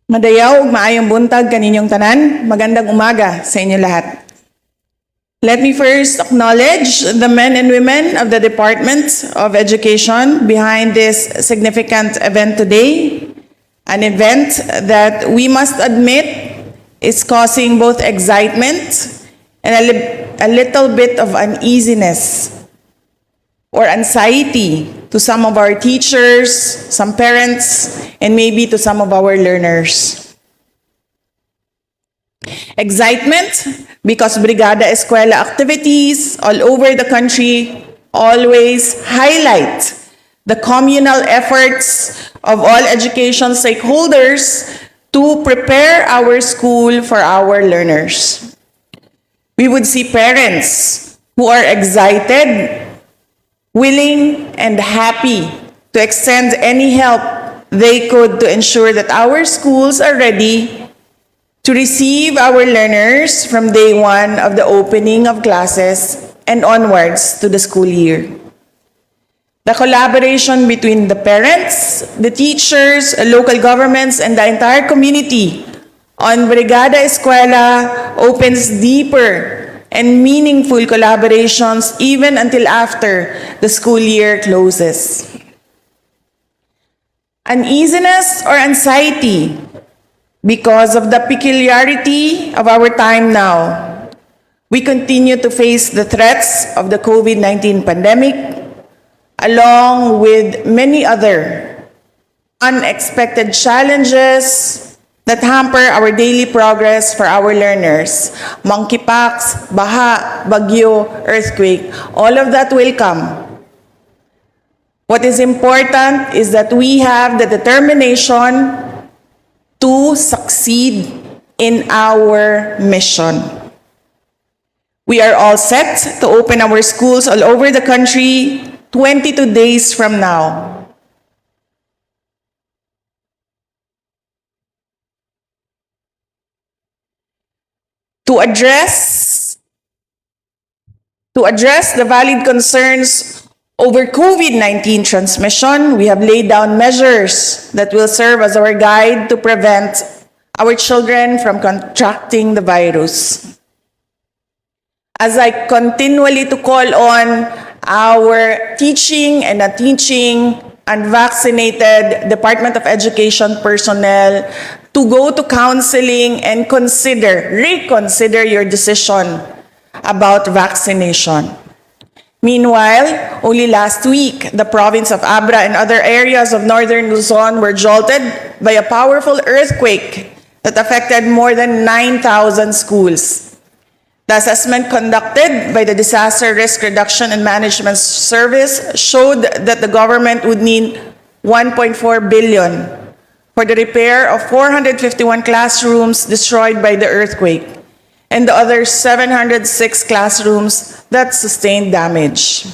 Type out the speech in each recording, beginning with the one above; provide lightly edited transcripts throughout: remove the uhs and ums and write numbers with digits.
Madayaw ug maayong buntag kaninyong tanan. Magandang umaga sa inyo lahat. Let me first acknowledge the men and women of the Department of Education behind this significant event today, an event that we must admit is causing both excitement and a little bit of uneasiness or anxiety to some of our teachers, some parents, and maybe to some of our learners. Excitement because Brigada Eskwela activities all over the country always highlight the communal efforts of all education stakeholders to prepare our school for our learners. We would see parents who are excited, willing and happy to extend any help they could to ensure that our schools are ready to receive our learners from day one of the opening of classes and onwards to the school year. The collaboration between the parents, the teachers, local governments, and the entire community on Brigada Eskwela opens deeper and meaningful collaborations even until after the school year closes. Uneasiness or anxiety because of the peculiarity of our time now. We continue to face the threats of the COVID-19 pandemic along with many other unexpected challenges that hamper our daily progress for our learners. Monkeypox, baha, bagyo, earthquake, all of that will come. What is important is that we have the determination to succeed in our mission. We are all set to open our schools all over the country 22 days from now. To address the valid concerns over COVID-19 transmission, we have laid down measures that will serve as our guide to prevent our children from contracting the virus. As I continually to call on our teaching and non-teaching unvaccinated Department of Education personnel to go to counseling and reconsider your decision about vaccination. Meanwhile, only last week, the province of Abra and other areas of northern Luzon were jolted by a powerful earthquake that affected more than 9,000 schools. The assessment conducted by the Disaster Risk Reduction and Management Service showed that the government would need 1.4 billion for the repair of 451 classrooms destroyed by the earthquake and the other 706 classrooms that sustained damage.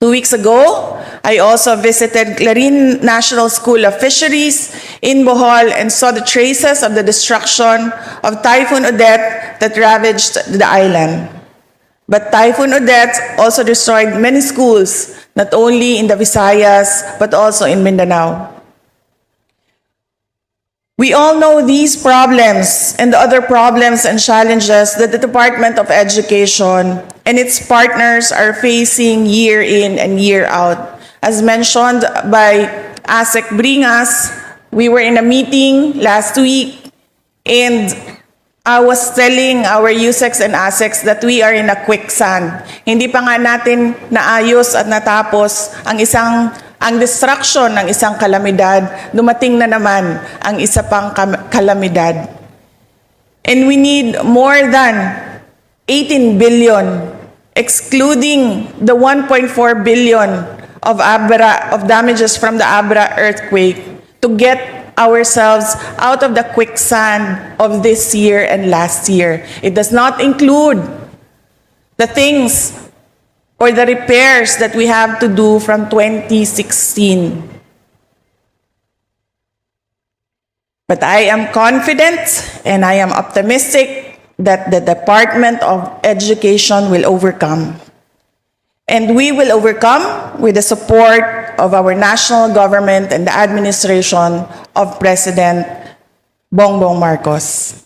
2 weeks ago, I also visited Clarin National School of Fisheries in Bohol and saw the traces of the destruction of Typhoon Odette that ravaged the island. But Typhoon Odette also destroyed many schools, not only in the Visayas, but also in Mindanao. We all know these problems and the other problems and challenges that the Department of Education and its partners are facing year in and year out. As mentioned by ASEC Bringas, we were in a meeting last week and I was telling our USECs and ASECs that we are in a quicksand. Hindi pa nga natin naayos at natapos ang destruction ng isang kalamidad, dumating na naman ang isa pang kalamidad. And we need more than 18 billion, excluding the 1.4 billion of damages from the Abra earthquake to get ourselves out of the quicksand of this year and last year. It does not include the things or the repairs that we have to do from 2016. But I am confident and I am optimistic that the Department of Education will overcome. And we will overcome with the support of our national government and the administration of President Bongbong Marcos.